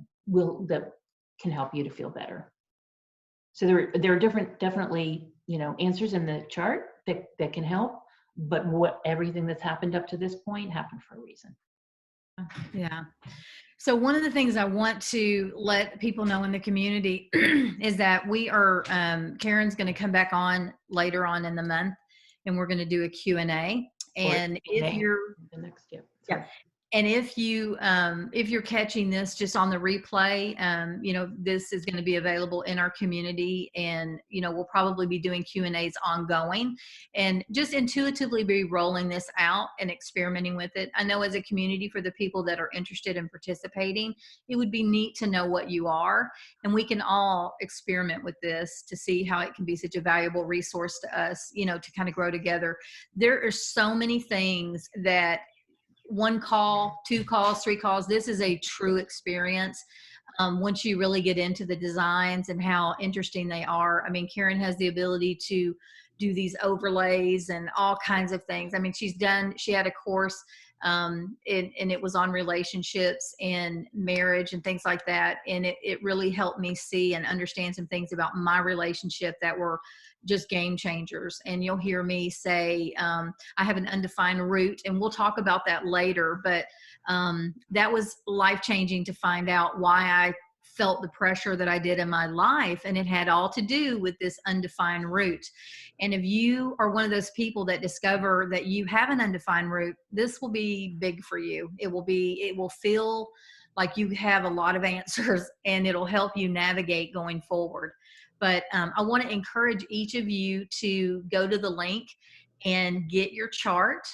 can help you to feel better. So there are definitely answers in the chart that can help, but everything that's happened up to this point happened for a reason. Yeah. So one of the things I want to let people know in the community is that we are, Karen's going to come back on later on in the month, and we're going to do a Q&A. And if you're, the next step. yeah. And if you're catching this just on the replay, this is going to be available in our community, and we'll probably be doing Q&As ongoing, and just intuitively be rolling this out and experimenting with it. I know as a community, for the people that are interested in participating, it would be neat to know what you are, and we can all experiment with this to see how it can be such a valuable resource to us, to kind of grow together. There are so many things that 1 call, 2 calls, 3 calls. This is a true experience. Once you really get into the designs and how interesting they are. I mean, Karen has the ability to do these overlays and all kinds of things. I mean, she had a course, and it was on relationships and marriage and things like that. And it really helped me see and understand some things about my relationship that were just game changers. And you'll hear me say, I have an undefined root, and we'll talk about that later. But that was life-changing to find out why I felt the pressure that I did in my life. And it had all to do with this undefined root. And if you are one of those people that discover that you have an undefined root, this will be big for you. It will feel like you have a lot of answers, and it'll help you navigate going forward. But I want to encourage each of you to go to the link and get your chart.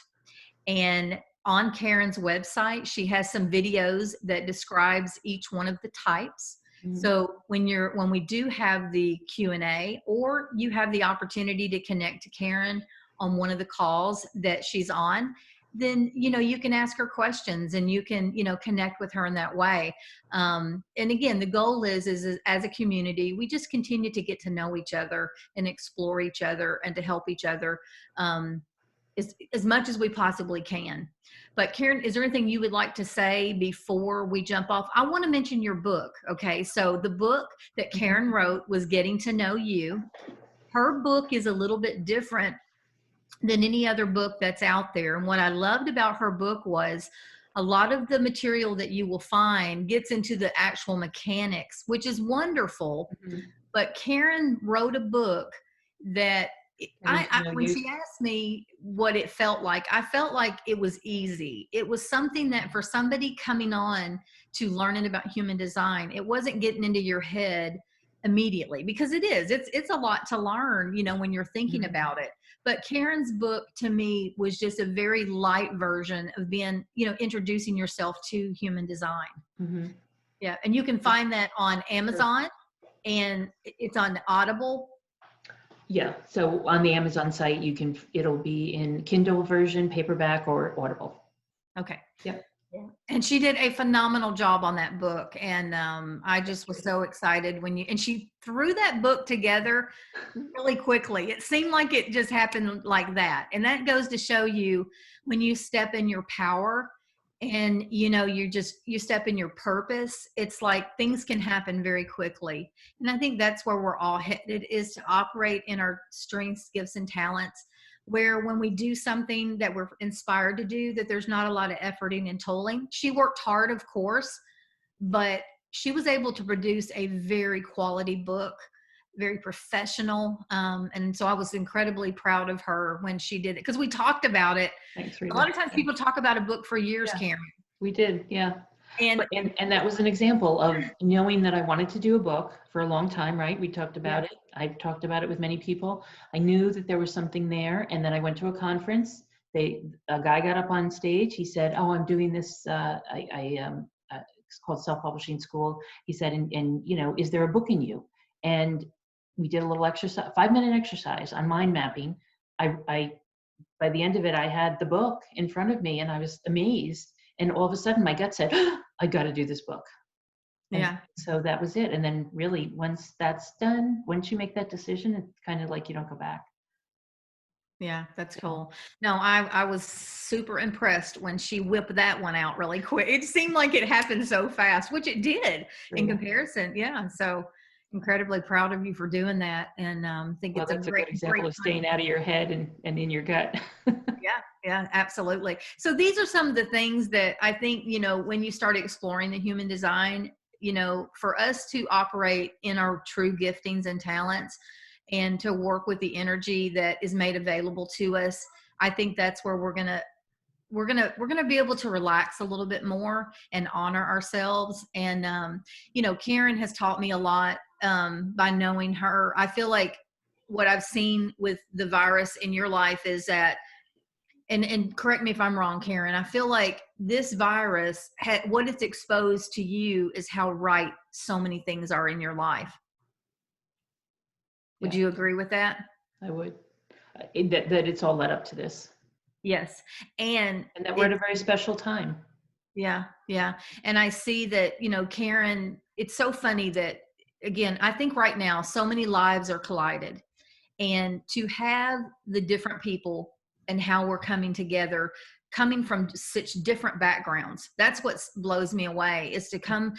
And on Karen's website, she has some videos that describes each one of the types. Mm-hmm. So when we do have the Q&A, or you have the opportunity to connect to Karen on one of the calls that she's on, then, you can ask her questions, and you can, connect with her in that way. And again, the goal is as a community, we just continue to get to know each other and explore each other and to help each other as much as we possibly can. But Karen, is there anything you would like to say before we jump off? I want to mention your book. Okay. So the book that Karen wrote was Getting to Know You. Her book is a little bit different than any other book that's out there. And what I loved about her book was a lot of the material that you will find gets into the actual mechanics, which is wonderful. Mm-hmm. But Karen wrote a book that when she asked me what it felt like, I felt like it was easy. It was something that for somebody coming on to learning about human design, it wasn't getting into your head immediately, because it's a lot to learn, when you're thinking about it. But Karen's book to me was just a very light version of being, introducing yourself to human design. Mm-hmm. Yeah. And you can find that on Amazon, and it's on Audible. Yeah. So on the Amazon site, it'll be in Kindle version, paperback, or Audible. Okay. Yep. Yeah. And she did a phenomenal job on that book. And I just was so excited and she threw that book together really quickly. It seemed like it just happened like that. And that goes to show you, when you step in your power and, you step in your purpose, it's like things can happen very quickly. And I think that's where we're all headed, is to operate in our strengths, gifts, and talents, where when we do something that we're inspired to do, that there's not a lot of efforting and tolling. She worked hard, of course, but she was able to produce a very quality book, very professional. And so I was incredibly proud of her when she did it, because we talked about it. Thanks, Rita. A lot of times people talk about a book for years, yeah. Karen. We did, yeah. And that was an example of knowing that I wanted to do a book for a long time, right? We talked about it. I've talked about it with many people. I knew that there was something there. And then I went to a conference. A guy got up on stage. He said, "Oh, I'm doing this. It's called Self-Publishing School." He said, and is there a book in you? And we did a little exercise, 5-minute exercise on mind mapping. I by the end of it, I had the book in front of me, and I was amazed. And all of a sudden, my gut said, "Oh, I got to do this book." And yeah. So that was it. And then really, once that's done, once you make that decision, it's kind of like you don't go back. Yeah, that's cool. No, I was super impressed when she whipped that one out really quick. It seemed like it happened so fast, which it did in comparison. Yeah. So incredibly proud of you for doing that. And think it's that's a good example of staying out of your head and in your gut. Yeah, absolutely. So these are some of the things that I think, when you start exploring the human design, for us to operate in our true giftings and talents and to work with the energy that is made available to us, I think that's where we're going to be able to relax a little bit more and honor ourselves. And, Karen has taught me a lot by knowing her. I feel like what I've seen with the virus in your life is that, and correct me if I'm wrong, Karen, I feel like this virus, what it's exposed to you is how right so many things are in your life. Would you agree with that? I would. That it's all led up to this. Yes. And that we're at a very special time. Yeah. Yeah. And I see that, Karen, it's so funny that, again, I think right now so many lives are collided. And to have the different people and how we're coming together, coming from such different backgrounds. That's what blows me away, is to come,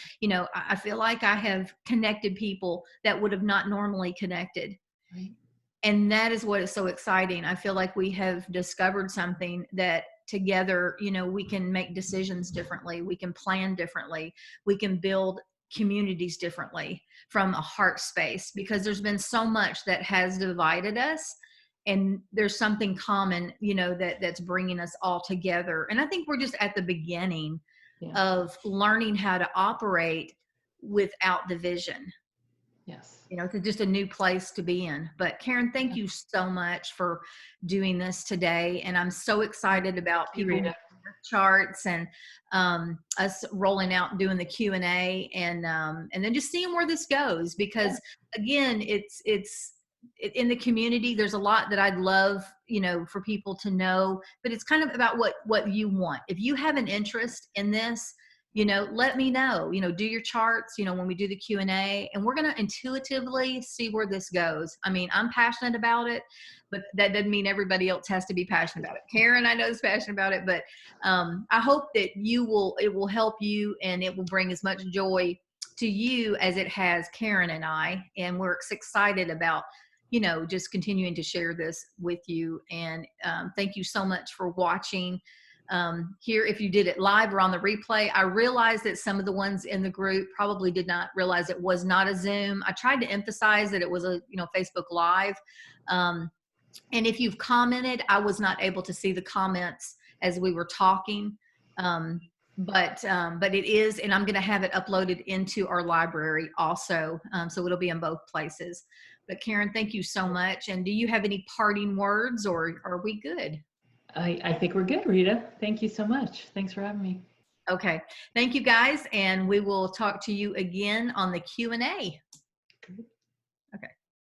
I feel like I have connected people that would have not normally connected. Right. And that is what is so exciting. I feel like we have discovered something that together, we can make decisions differently. We can plan differently. We can build communities differently from a heart space, because there's been so much that has divided us, and there's something common, that's bringing us all together. And I think we're just at the beginning of learning how to operate without division. Yes. It's just a new place to be in. But Karen, thank you so much for doing this today. And I'm so excited about people getting their charts, and us rolling out and doing the Q&A, and then just seeing where this goes. Because again, it's in the community, there's a lot that I'd love, for people to know, but it's kind of about what you want. If you have an interest in this, let me know, do your charts, when we do the Q&A, and we're going to intuitively see where this goes. I mean, I'm passionate about it, but that doesn't mean everybody else has to be passionate about it. Karen, I know, is passionate about it, but I hope that it will help you, and it will bring as much joy to you as it has Karen and I. And we're excited about, just continuing to share this with you. And thank you so much for watching. Here, if you did it live or on the replay, I realized that some of the ones in the group probably did not realize it was not a Zoom. I tried to emphasize that it was a Facebook Live. And if you've commented, I was not able to see the comments as we were talking. But it is, and I'm going to have it uploaded into our library also. So it'll be in both places. But Karen, thank you so much. And do you have any parting words, or are we good? I think we're good, Rita. Thank you so much. Thanks for having me. Okay. Thank you, guys. And we will talk to you again on the Q&A.